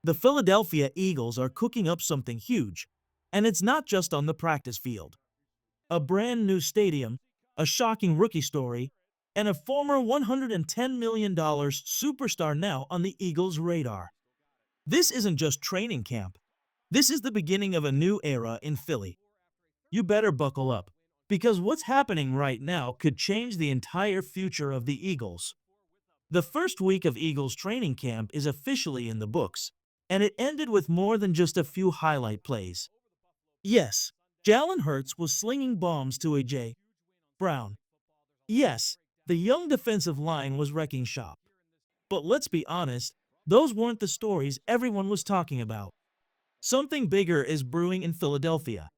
The Philadelphia Eagles are cooking up something huge, and it's not just on the practice field. A brand new stadium, a shocking rookie story, and a former $110 million superstar now on the Eagles' radar. This isn't just training camp. This is the beginning of a new era in Philly. You better buckle up, because what's happening right now could change the entire future of the Eagles. The first week of Eagles training camp is officially in the books, and it ended with more than just a few highlight plays. Yes, Jalen Hurts was slinging bombs to A.J. Brown. Yes, the young defensive line was wrecking shop. But let's be honest, those weren't the stories everyone was talking about. Something bigger is brewing in Philadelphia.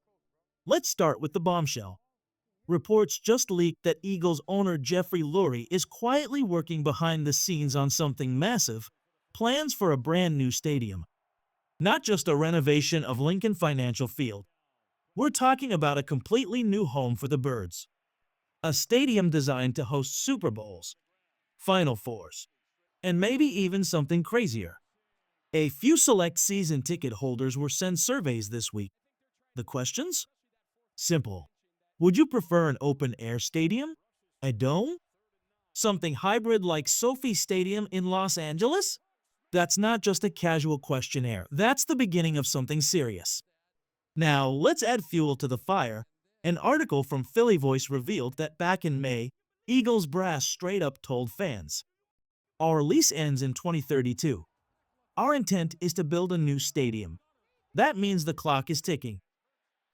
Let's start with the bombshell. Reports just leaked that Eagles owner Jeffrey Lurie is quietly working behind the scenes on something massive, plans for a brand new stadium. Not just a renovation of Lincoln Financial Field. We're talking about a completely new home for the Birds. A stadium designed to host Super Bowls, Final Fours, and maybe even something crazier. A few select season ticket holders were sent surveys this week. The questions? Simple. Would you prefer an open-air stadium? A dome? Something hybrid like Sophie Stadium in Los Angeles? That's not just a casual questionnaire. That's the beginning of something serious. Now, let's add fuel to the fire. An article from Philly Voice revealed that back in May, Eagles brass straight up told fans, "Our lease ends in 2032. Our intent is to build a new stadium. That means the clock is ticking.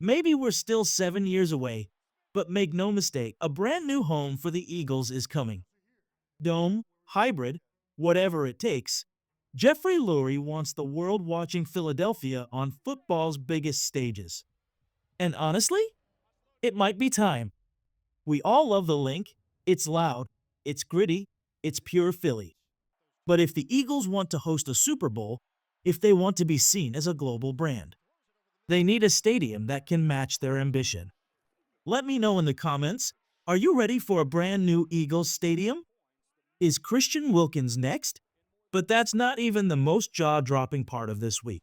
Maybe we're still 7 years away, but make no mistake, a brand new home for the Eagles is coming. Dome, hybrid, whatever it takes." Jeffrey Lurie wants the world watching Philadelphia on football's biggest stages. And honestly, it might be time. We all love the link. It's loud, it's gritty, it's pure Philly. But if the Eagles want to host a Super Bowl, if they want to be seen as a global brand, they need a stadium that can match their ambition. Let me know in the comments, are you ready for a brand new Eagles stadium? Is Christian Wilkins next? But that's not even the most jaw-dropping part of this week.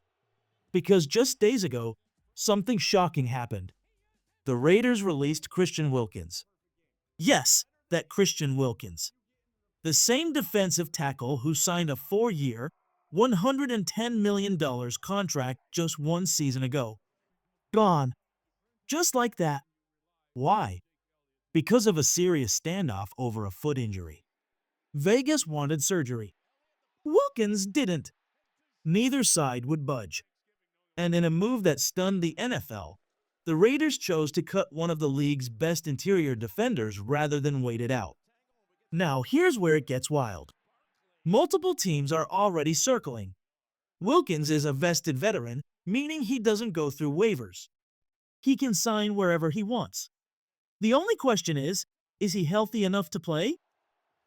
Because just days ago, something shocking happened. The Raiders released Christian Wilkins. Yes, that Christian Wilkins. The same defensive tackle who signed a 4-year, $110 million contract just one season ago. Gone. Just like that. Why? Because of a serious standoff over a foot injury. Vegas wanted surgery. Wilkins didn't. Neither side would budge. And in a move that stunned the NFL, the Raiders chose to cut one of the league's best interior defenders rather than wait it out. Now here's where it gets wild. Multiple teams are already circling. Wilkins is a vested veteran, meaning he doesn't go through waivers. He can sign wherever he wants. The only question is he healthy enough to play?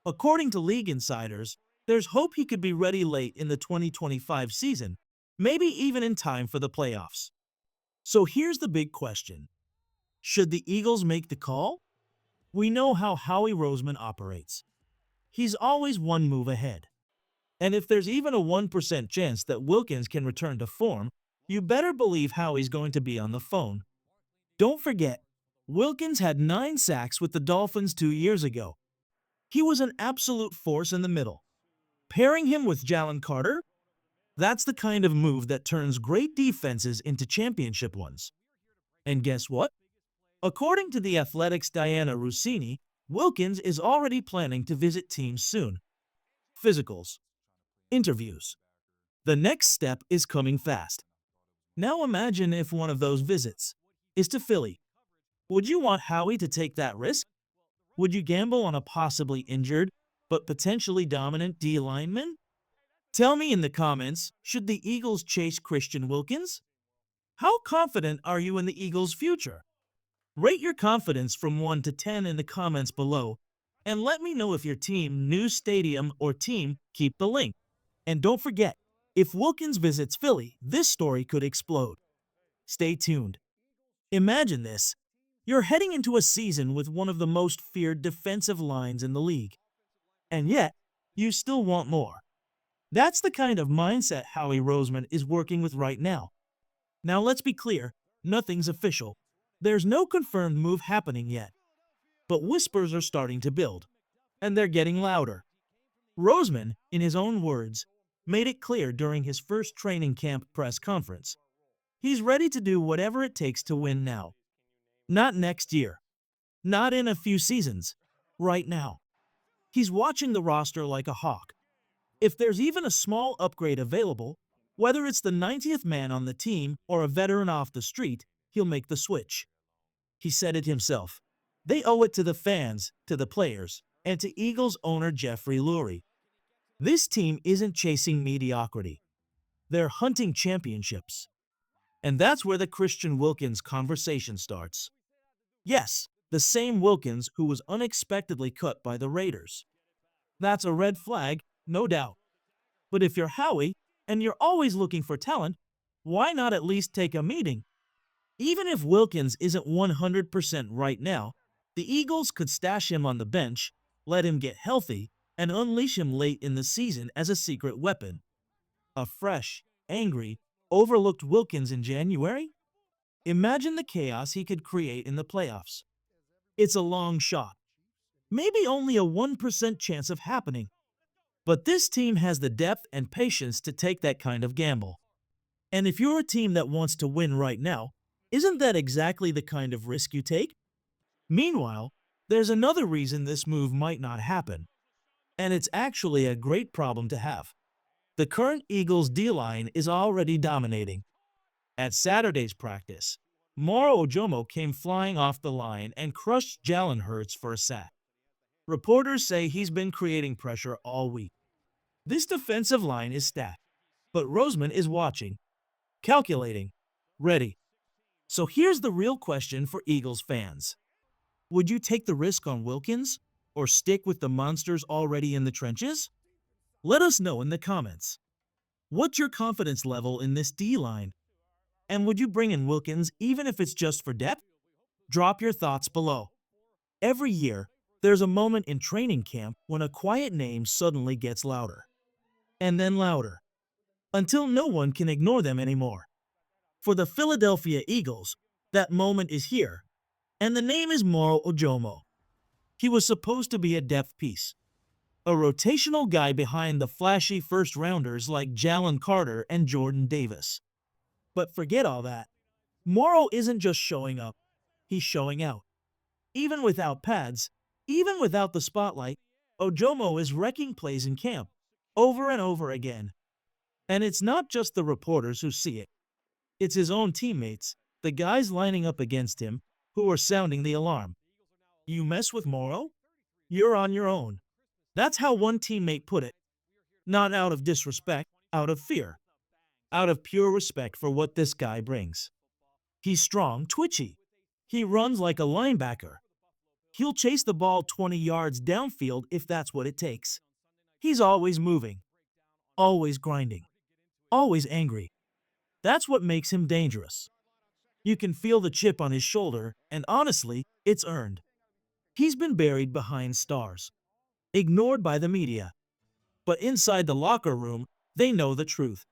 According to league insiders, there's hope he could be ready late in the 2025 season, maybe even in time for the playoffs. So here's the big question. Should the Eagles make the call? We know how Howie Roseman operates. He's always one move ahead. And if there's even a 1% chance that Wilkins can return to form, you better believe Howie's going to be on the phone. Don't forget, Wilkins had 9 sacks with the Dolphins 2 years ago. He was an absolute force in the middle. Pairing him with Jalen Carter? That's the kind of move that turns great defenses into championship ones. And guess what? According to The Athletic's Diana Rossini, Wilkins is already planning to visit teams soon. Physicals. Interviews. The next step is coming fast. Now imagine if one of those visits is to Philly. Would you want Howie to take that risk? Would you gamble on a possibly injured, but potentially dominant D lineman? Tell me in the comments, should the Eagles chase Christian Wilkins? How confident are you in the Eagles' future? Rate your confidence from 1 to 10 in the comments below, and let me know if your team, new stadium, or team keep the link. And don't forget, if Wilkins visits Philly, this story could explode. Stay tuned. Imagine this. You're heading into a season with one of the most feared defensive lines in the league. And yet, you still want more. That's the kind of mindset Howie Roseman is working with right now. Now let's be clear, nothing's official. There's no confirmed move happening yet. But whispers are starting to build, and they're getting louder. Roseman, in his own words, made it clear during his first training camp press conference. He's ready to do whatever it takes to win now. Not next year. Not in a few seasons. Right now. He's watching the roster like a hawk. If there's even a small upgrade available, whether it's the 90th man on the team or a veteran off the street, he'll make the switch. He said it himself. They owe it to the fans, to the players, and to Eagles owner Jeffrey Lurie. This team isn't chasing mediocrity. They're hunting championships. And that's where the Christian Wilkins conversation starts. Yes, the same Wilkins who was unexpectedly cut by the Raiders. That's a red flag, no doubt. But if you're Howie, and you're always looking for talent, why not at least take a meeting? Even if Wilkins isn't 100% right now, the Eagles could stash him on the bench, let him get healthy, and unleash him late in the season as a secret weapon. A fresh, angry, overlooked Wilkins in January? Imagine the chaos he could create in the playoffs. It's a long shot. Maybe only a 1% chance of happening. But this team has the depth and patience to take that kind of gamble. And if you're a team that wants to win right now, isn't that exactly the kind of risk you take? Meanwhile, there's another reason this move might not happen. And it's actually a great problem to have. The current Eagles D-line is already dominating. At Saturday's practice, Moro Ojomo came flying off the line and crushed Jalen Hurts for a sack. Reporters say he's been creating pressure all week. This defensive line is stacked, but Roseman is watching, calculating, ready. So here's the real question for Eagles fans. Would you take the risk on Wilkins, or stick with the monsters already in the trenches? Let us know in the comments. What's your confidence level in this D-line? And would you bring in Wilkins even if it's just for depth? Drop your thoughts below. Every year, there's a moment in training camp when a quiet name suddenly gets louder. And then louder. Until no one can ignore them anymore. For the Philadelphia Eagles, that moment is here. And the name is Moro Ojomo. He was supposed to be a depth piece. A rotational guy behind the flashy first-rounders like Jalen Carter and Jordan Davis. But forget all that. Moro isn't just showing up. He's showing out. Even without pads, even without the spotlight, Ojomo is wrecking plays in camp, over and over again. And it's not just the reporters who see it. It's his own teammates, the guys lining up against him, who are sounding the alarm. You mess with Moro? You're on your own. That's how one teammate put it. Not out of disrespect, out of fear. Out of pure respect for what this guy brings. He's strong, twitchy. He runs like a linebacker. He'll chase the ball 20 yards downfield if that's what it takes. He's always moving. Always grinding. Always angry. That's what makes him dangerous. You can feel the chip on his shoulder, and honestly, it's earned. He's been buried behind stars. Ignored by the media. But inside the locker room, they know the truth.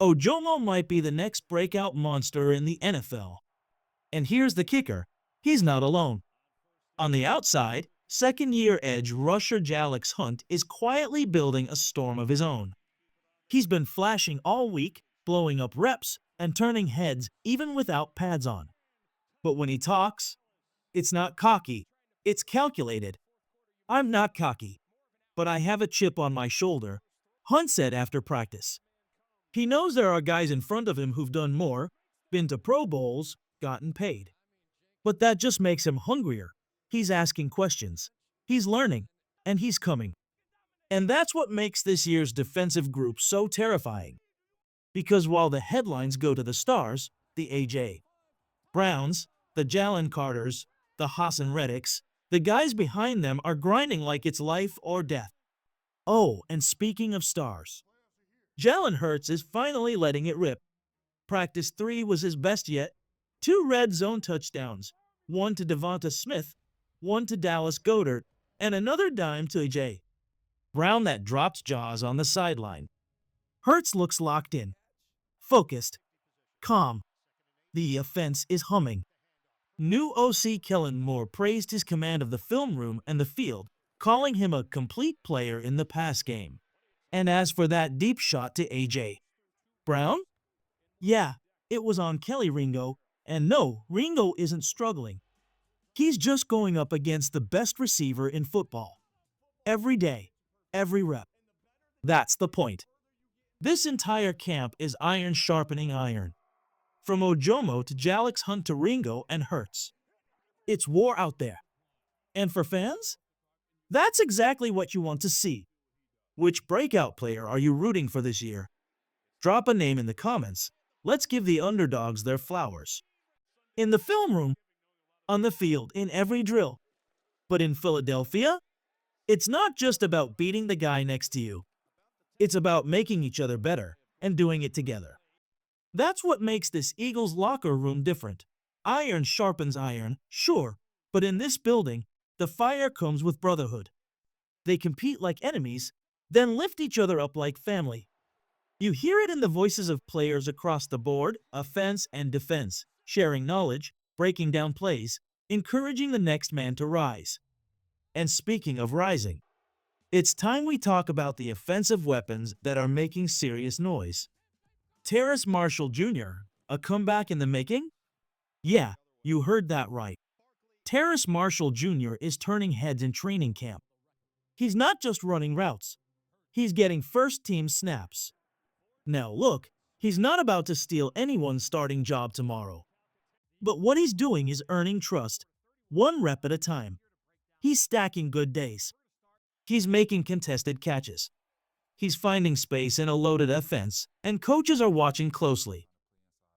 Ojomo might be the next breakout monster in the NFL. And here's the kicker. He's not alone. On the outside, second-year edge rusher Alex Hunt is quietly building a storm of his own. He's been flashing all week, blowing up reps, and turning heads even without pads on. But when he talks, it's not cocky, it's calculated. I'm not cocky, but I have a chip on my shoulder, Hunt said after practice. He knows there are guys in front of him who've done more, been to Pro Bowls, gotten paid. But that just makes him hungrier. He's asking questions. He's learning. And he's coming. And that's what makes this year's defensive group so terrifying. Because while the headlines go to the stars, the A.J. Browns, the Jalen Carters, the Hassan Reddicks, the guys behind them are grinding like it's life or death. Oh, and speaking of stars, Jalen Hurts is finally letting it rip. Practice 3 was his best yet. 2 red zone touchdowns, 1 to Devonta Smith, 1 to Dallas Goedert, and another dime to A.J. Brown that dropped jaws on the sideline. Hurts looks locked in, focused, calm. The offense is humming. New OC Kellen Moore praised his command of the film room and the field, calling him a complete player in the pass game. And as for that deep shot to A.J. Brown? Yeah, it was on Kelly Ringo, and no, Ringo isn't struggling. He's just going up against the best receiver in football. Every day, every rep. That's the point. This entire camp is iron sharpening iron. From Ojomo to Jalix Hunt to Ringo and Hurts. It's war out there. And for fans? That's exactly what you want to see. Which breakout player are you rooting for this year? Drop a name in the comments. Let's give the underdogs their flowers. In the film room, on the field, in every drill. But in Philadelphia, it's not just about beating the guy next to you. It's about making each other better and doing it together. That's what makes this Eagles locker room different. Iron sharpens iron, sure, but in this building, the fire comes with brotherhood. They compete like enemies, then lift each other up like family. You hear it in the voices of players across the board, offense and defense, sharing knowledge, breaking down plays, encouraging the next man to rise. And speaking of rising, it's time we talk about the offensive weapons that are making serious noise. Terrace Marshall Jr., a comeback in the making? Yeah, you heard that right. Terrace Marshall Jr. is turning heads in training camp. He's not just running routes. He's getting first-team snaps. Now look, he's not about to steal anyone's starting job tomorrow. But what he's doing is earning trust, one rep at a time. He's stacking good days. He's making contested catches. He's finding space in a loaded offense, and coaches are watching closely.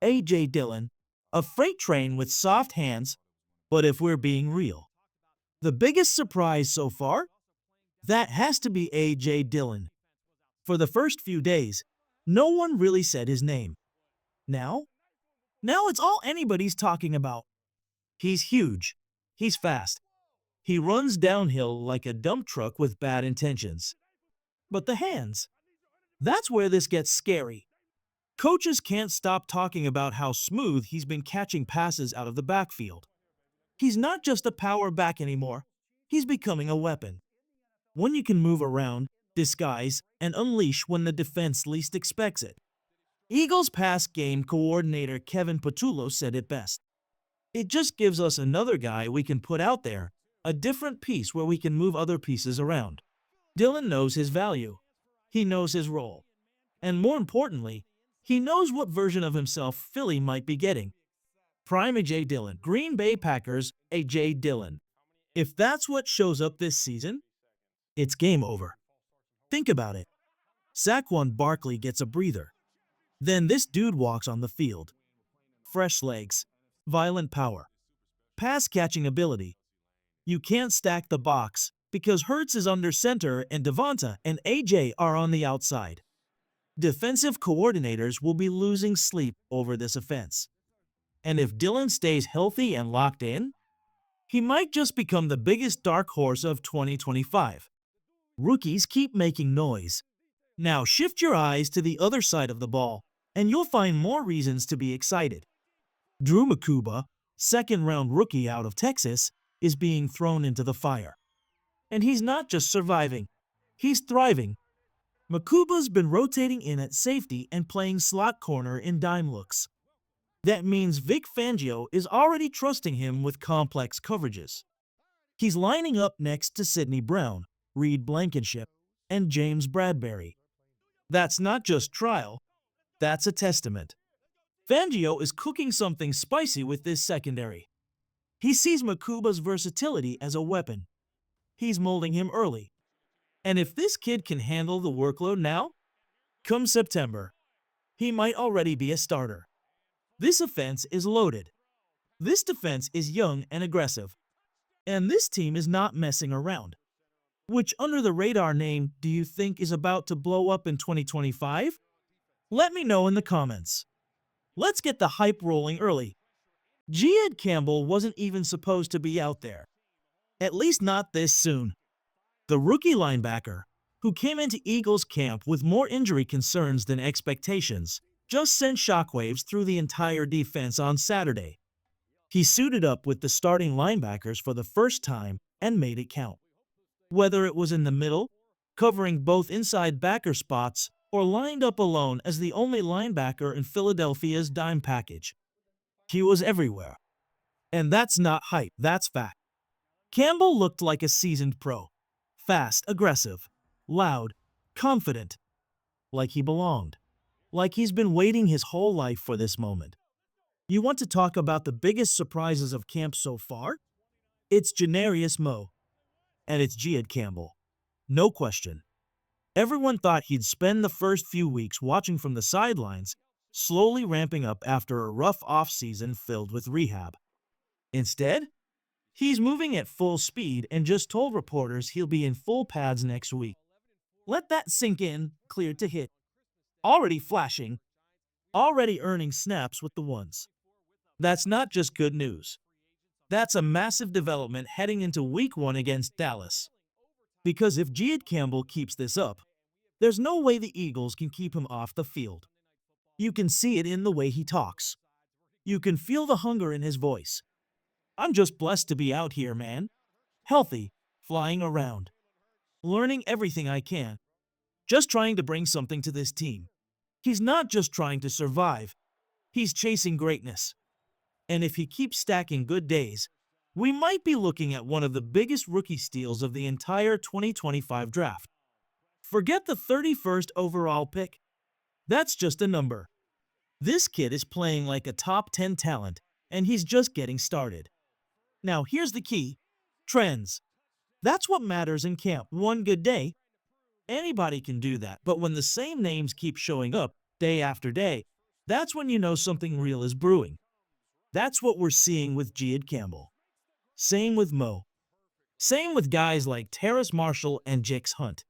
A.J. Dillon, a freight train with soft hands, but if we're being real, the biggest surprise so far? That has to be A.J. Dillon. For the first few days, no one really said his name. Now it's all anybody's talking about. He's huge. He's fast. He runs downhill like a dump truck with bad intentions. But the hands, that's where this gets scary. Coaches can't stop talking about how smooth he's been catching passes out of the backfield. He's not just a power back anymore. He's becoming a weapon. One you can move around, disguise, and unleash when the defense least expects it. Eagles pass game coordinator Kevin Patullo said it best. It just gives us another guy we can put out there, a different piece where we can move other pieces around. Dillon knows his value. He knows his role. And more importantly, he knows what version of himself Philly might be getting. Prime A.J. Dillon, Green Bay Packers, A.J. Dillon. If that's what shows up this season, it's game over. Think about it. Saquon Barkley gets a breather. Then this dude walks on the field. Fresh legs, violent power, pass-catching ability. You can't stack the box because Hurts is under center and Devonta and A.J. are on the outside. Defensive coordinators will be losing sleep over this offense. And if Dillon stays healthy and locked in, he might just become the biggest dark horse of 2025. Rookies keep making noise. Now shift your eyes to the other side of the ball, and you'll find more reasons to be excited. Drew Makuba, second-round rookie out of Texas, is being thrown into the fire. And he's not just surviving, he's thriving. Makuba's been rotating in at safety and playing slot corner in dime looks. That means Vic Fangio is already trusting him with complex coverages. He's lining up next to Sidney Brown, Reed Blankenship, and James Bradbury. That's not just trial, that's a testament. Fangio is cooking something spicy with this secondary. He sees Makuba's versatility as a weapon. He's molding him early. And if this kid can handle the workload now, come September, he might already be a starter. This offense is loaded. This defense is young and aggressive. And this team is not messing around. Which under-the-radar name do you think is about to blow up in 2025? Let me know in the comments. Let's get the hype rolling early. Jiad Campbell wasn't even supposed to be out there. At least not this soon. The rookie linebacker, who came into Eagles camp with more injury concerns than expectations, just sent shockwaves through the entire defense on Saturday. He suited up with the starting linebackers for the first time and made it count. Whether it was in the middle, covering both inside backer spots, or lined up alone as the only linebacker in Philadelphia's dime package, he was everywhere. And that's not hype, that's fact. Campbell looked like a seasoned pro. Fast, aggressive, loud, confident, like he belonged. Like he's been waiting his whole life for this moment. You want to talk about the biggest surprises of camp so far? It's Janarius Moe, and it's Jiad Campbell. No question. Everyone thought he'd spend the first few weeks watching from the sidelines, slowly ramping up after a rough offseason filled with rehab. Instead, he's moving at full speed and just told reporters he'll be in full pads next week. Let that sink in, cleared to hit. Already flashing, already earning snaps with the ones. That's not just good news. That's a massive development heading into week 1 against Dallas. Because if Jiad Campbell keeps this up, there's no way the Eagles can keep him off the field. You can see it in the way he talks. You can feel the hunger in his voice. I'm just blessed to be out here, man. Healthy, flying around, learning everything I can. Just trying to bring something to this team. He's not just trying to survive. He's chasing greatness. And if he keeps stacking good days, we might be looking at one of the biggest rookie steals of the entire 2025 draft. Forget the 31st overall pick. That's just a number. This kid is playing like a top 10 talent, and he's just getting started. Now here's the key. Trends. That's what matters in camp. One good day, anybody can do that. But when the same names keep showing up day after day, that's when you know something real is brewing. That's what we're seeing with Jiad Campbell. Same with Moe. Same with guys like Terrace Marshall and Jix Hunt.